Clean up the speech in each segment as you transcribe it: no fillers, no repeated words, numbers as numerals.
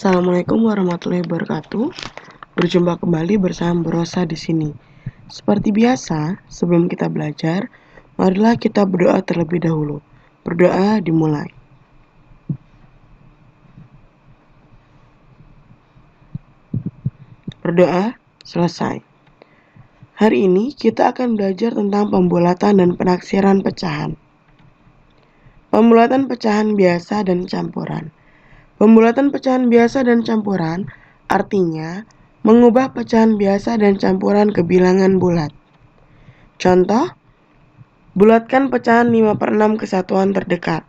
Assalamualaikum warahmatullahi wabarakatuh. Berjumpa kembali bersama Brosa di sini. Seperti biasa, sebelum kita belajar, marilah kita berdoa terlebih dahulu. Berdoa dimulai. Berdoa selesai. Hari ini kita akan belajar tentang pembulatan dan penaksiran pecahan. Pembulatan pecahan biasa dan campuran. Pembulatan pecahan biasa dan campuran artinya mengubah pecahan biasa dan campuran ke bilangan bulat. Contoh, bulatkan pecahan 5/6 ke satuan terdekat.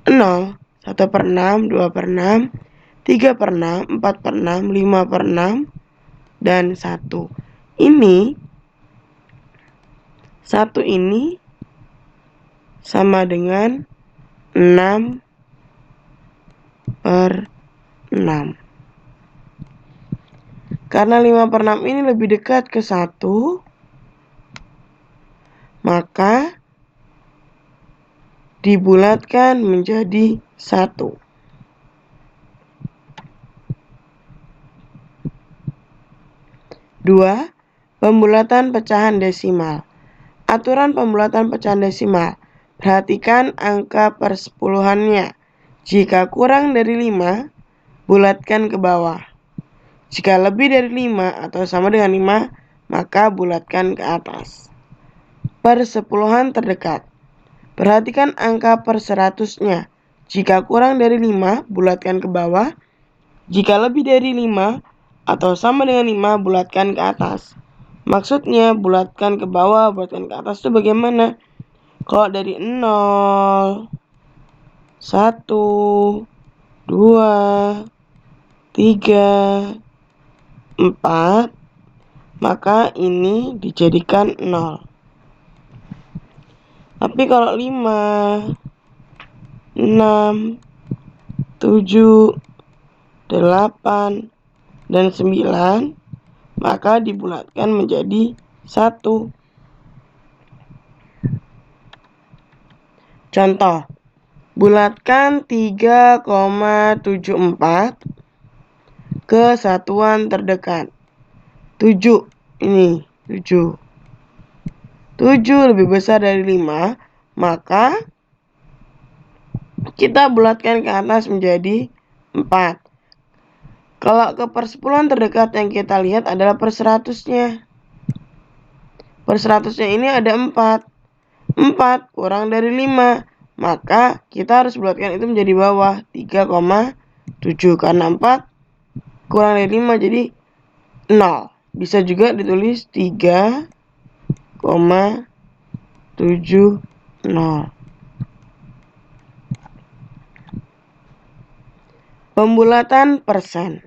0, 1/6, 2/6, 3/6, 4/6, 5/6, dan 1. Ini 1 ini sama dengan 6/6. Karena 5/6 ini lebih dekat ke 1, maka dibulatkan menjadi 1. Dua, pembulatan pecahan desimal. Aturan pembulatan pecahan desimal. Perhatikan angka persepuluhannya. Jika kurang dari 5, bulatkan ke bawah. Jika lebih dari 5 atau sama dengan 5, maka bulatkan ke atas. Persepuluhan terdekat. Perhatikan angka per 100-nya. Jika kurang dari 5, bulatkan ke bawah. Jika lebih dari 5 atau sama dengan 5, bulatkan ke atas. Maksudnya bulatkan ke bawah, bulatkan ke atas itu bagaimana? Kalau dari 0, 1, 2, 3, 4, maka ini dijadikan 0. Tapi kalau 5, 6, 7, 8, dan 9, maka dibulatkan menjadi 1. Contoh, bulatkan 3,74 ke satuan terdekat. 7, ini 7. 7 lebih besar dari 5, maka kita bulatkan ke atas menjadi 4. Kalau ke persepuluhan terdekat yang kita lihat adalah per 100-nya. Per 100-nya ini ada 4. 4 kurang dari 5, maka kita harus bulatkan itu menjadi bawah 3,7. Karena 4 kurang dari 5 jadi 0. Bisa juga ditulis 3,70. Pembulatan persen.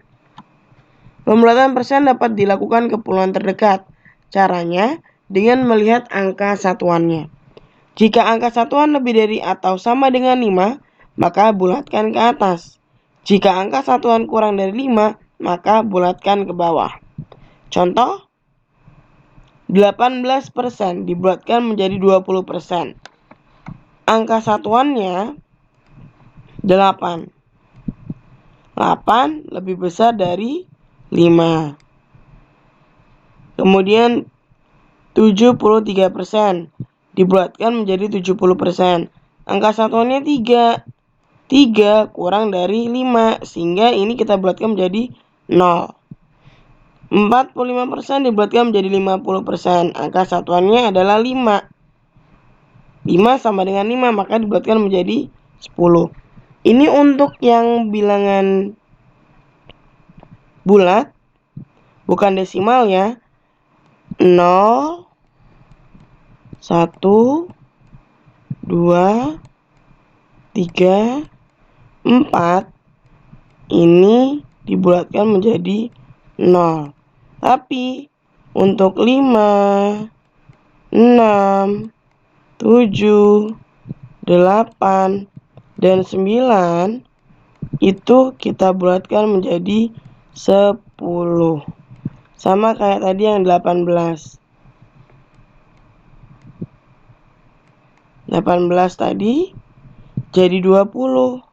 Pembulatan persen dapat dilakukan ke puluhan terdekat. Caranya dengan melihat angka satuannya. Jika angka satuan lebih dari atau sama dengan 5, maka bulatkan ke atas. Jika angka satuan kurang dari 5, maka bulatkan ke bawah. Contoh, 18% dibulatkan menjadi 20%. Angka satuannya 8. 8 lebih besar dari 5. Kemudian 73% dibulatkan menjadi 70%. Angka satuannya 3. 3 kurang dari 5, sehingga ini kita bulatkan menjadi 0. 45% dibulatkan menjadi 50%. Angka satuannya adalah 5. 5 sama dengan 5, maka dibulatkan menjadi 10. Ini untuk yang bilangan bulat, bukan desimal ya. 0, 1, 2, 3, 4 ini dibulatkan menjadi 0. Tapi untuk 5, 6, 7, 8, dan 9 itu kita bulatkan menjadi 10. Sama kayak tadi yang 18. 18 tadi jadi 20.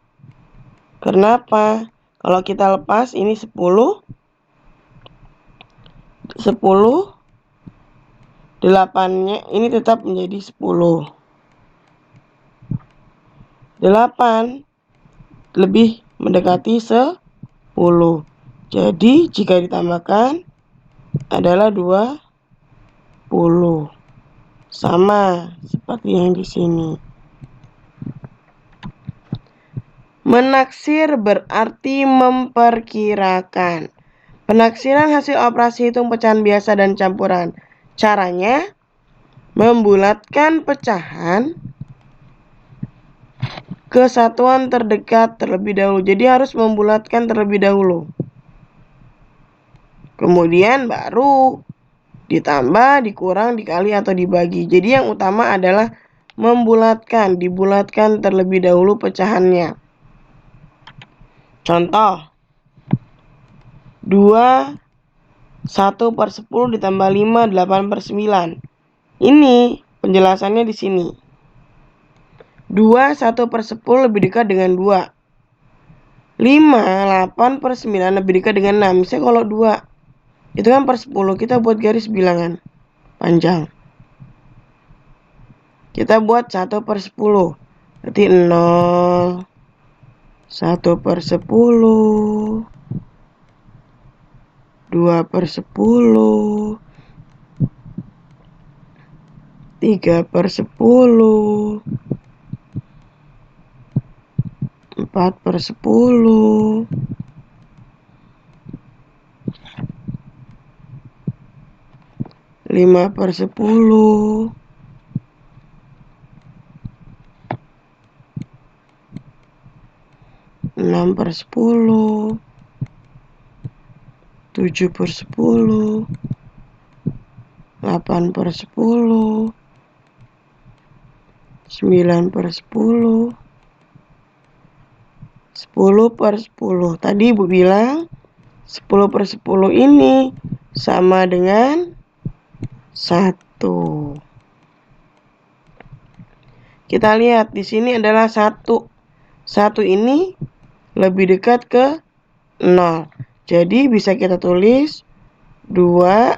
Kenapa? Kalau kita lepas ini 10, 8-nya ini tetap menjadi 10. 8 lebih mendekati 10. Jadi jika ditambahkan adalah 20. Sama seperti yang di sini. Menaksir berarti memperkirakan. Penaksiran hasil operasi hitung pecahan biasa dan campuran. Caranya membulatkan pecahan ke satuan terdekat terlebih dahulu. Jadi harus membulatkan terlebih dahulu. Kemudian baru ditambah, dikurang, dikali, atau dibagi. Jadi yang utama adalah membulatkan. Dibulatkan terlebih dahulu pecahannya. Contoh, 2, 1/10 ditambah 5, 8/9. Ini penjelasannya di sini. 2, 1/10 lebih dekat dengan 2. 5, 8/9 lebih dekat dengan 6. Misalnya kalau 2, itu kan per 10. Kita buat garis bilangan panjang. Kita buat 1/10. Berarti 0, 1/10, 2/10, 3/10, 4/10, 5/10, 6/10, 7/10, 8/10, 9/10, 10/10. Tadi Ibu bilang 10/10 ini sama dengan 1. Kita lihat di sini adalah 1. 1 ini lebih dekat ke 0. Jadi bisa kita tulis 2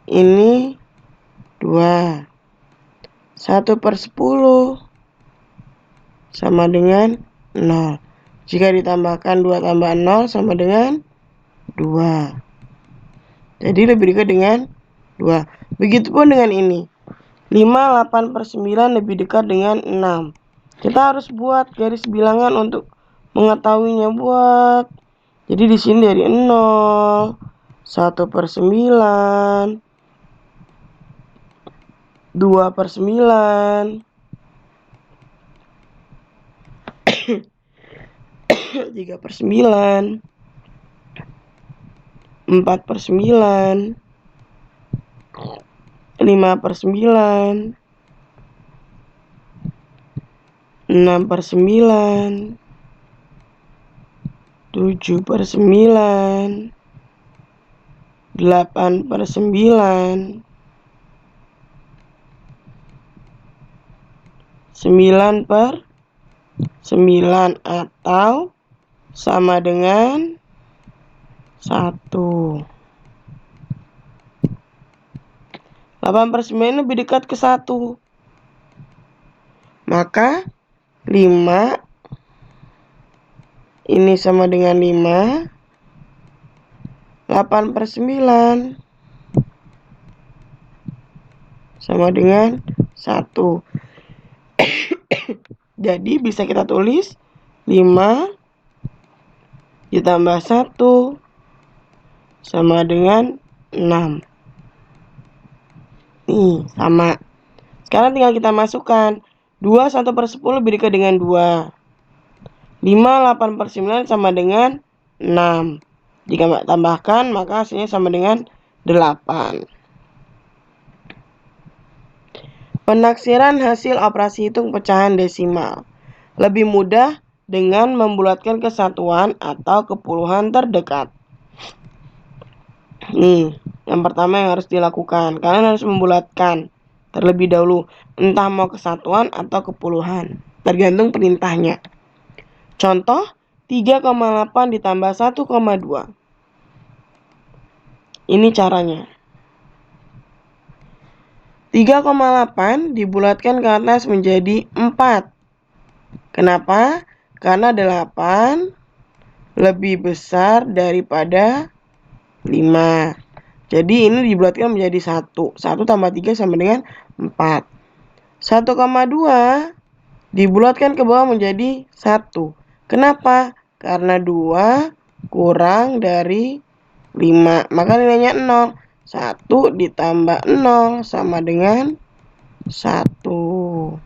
ini 2. 1/10 sama dengan 0. Jika ditambahkan 2 tambah 0 sama dengan 2. Jadi lebih dekat dengan 2. Begitupun dengan ini. 5, 8/9 lebih dekat dengan 6. Kita harus buat garis bilangan untuk mengetahuinya. Buat. Jadi di sini dari 0, 1/9, 2/9, 3/9, 4/9, 5/9, 6/9, 7/9, 8/9, 9/9 atau sama dengan 1. 8/9 lebih dekat ke 1. Maka 5 ini sama dengan 5. 8/9 sama dengan 1. Jadi bisa kita tulis 5 ditambah 1 sama dengan 6. Nih, sama. Sekarang tinggal kita masukkan. 2, 1/10 lebih dekat dengan 2. 5, 8/9 sama dengan 6. Jika tambahkan, maka hasilnya sama dengan 8. Penaksiran hasil operasi hitung pecahan desimal. Lebih mudah dengan membulatkan kesatuan atau kepuluhan terdekat. Nih, yang pertama yang harus dilakukan. Kalian harus membulatkan terlebih dahulu. Entah mau kesatuan atau kepuluhan. Tergantung perintahnya. Contoh, 3,8 ditambah 1,2. Ini caranya. 3,8 dibulatkan ke atas menjadi 4. Kenapa? Karena 8 lebih besar daripada 5. Jadi ini dibulatkan menjadi 1. 1 tambah 3 sama dengan 4. 1,2 dibulatkan ke bawah menjadi 1. Kenapa? Karena 2 kurang dari 5. Maka nilainya 0. 1 ditambah 0 sama dengan 1.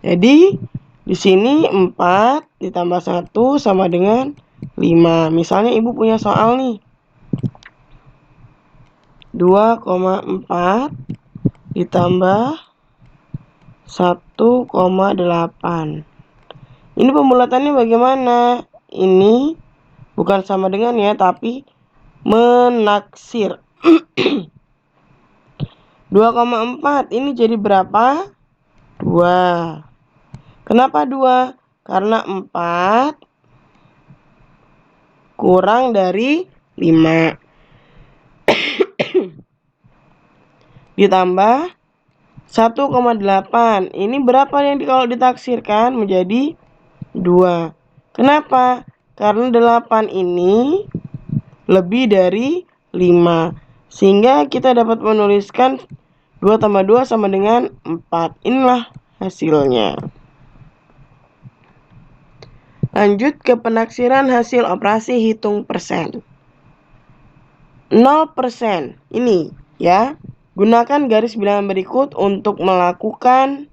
Jadi di sini 4 ditambah 1 sama dengan 5. Misalnya ibu punya soal nih. 2,4 ditambah 1,8. Ini pembulatannya bagaimana? Ini bukan sama dengan ya, tapi menaksir. 2,4 ini jadi berapa? 2. Kenapa 2? Karena 4 kurang dari 5. Ditambah 1,8. Ini berapa yang kalau ditaksirkan menjadi 2. Kenapa? Karena 8 ini lebih dari 5. Sehingga kita dapat menuliskan 2 tambah 2 sama dengan 4. Inilah hasilnya. Lanjut ke penaksiran hasil operasi hitung persen. 0% ini ya. Gunakan garis bilangan berikut untuk melakukan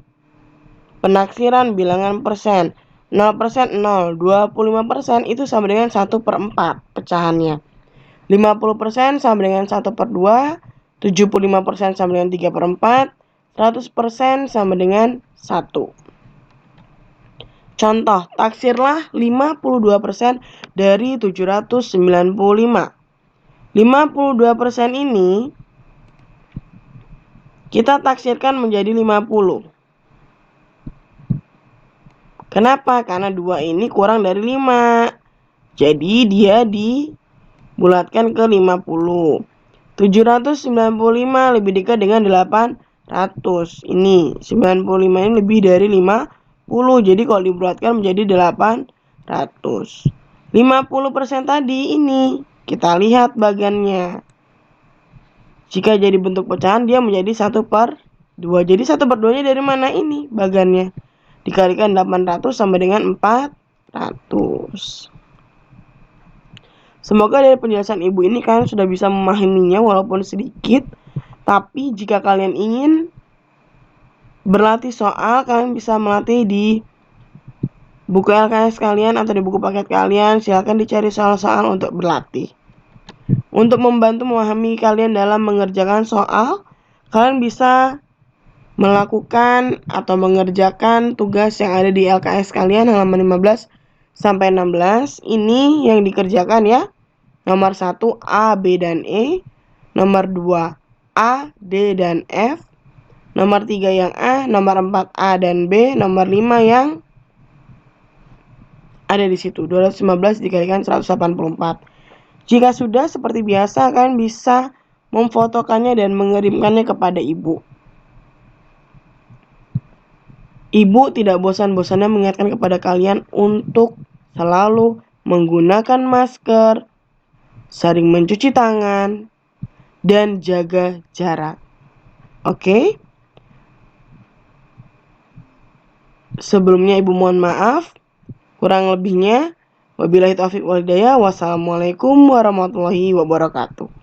penaksiran bilangan persen. 0% 0, 25% itu sama dengan 1/4 pecahannya. 50% sama dengan 1/2, 75% sama dengan 3/4, 100% sama dengan 1. Contoh, taksirlah 52% dari 795. 52% ini kita taksirkan menjadi 50. Kenapa? Karena 2 ini kurang dari 5. Jadi dia dibulatkan ke 50. 795 lebih dekat dengan 800. Ini 95 ini lebih dari 50. Jadi kalau dibulatkan menjadi 800. 50% tadi ini kita lihat bagannya. Jika jadi bentuk pecahan dia menjadi 1/2. Jadi 1/2 nya dari mana ini bagannya? Dikalikan 800 sama dengan 400. Semoga dari penjelasan ibu ini kalian sudah bisa memahaminya walaupun sedikit. Tapi jika kalian ingin berlatih soal, kalian bisa melatih di buku LKS kalian atau di buku paket kalian. Silakan dicari soal-soal untuk berlatih. Untuk membantu memahami kalian dalam mengerjakan soal, kalian bisa melakukan atau mengerjakan tugas yang ada di LKS kalian halaman 15 sampai 16. Ini yang dikerjakan ya. Nomor 1 A, B, dan E. Nomor 2 A, D, dan F. Nomor 3 yang A. Nomor 4 A dan B. Nomor 5 yang ada di situ. 215 dikalikan 184. Jika sudah seperti biasa, kalian bisa memfotokannya dan mengirimkannya kepada ibu. Ibu tidak bosan-bosannya mengingatkan kepada kalian untuk selalu menggunakan masker, sering mencuci tangan, dan jaga jarak. Oke? Sebelumnya ibu mohon maaf. Kurang lebihnya, wabillahi taufiq wal hidayah. Wassalamualaikum warahmatullahi wabarakatuh.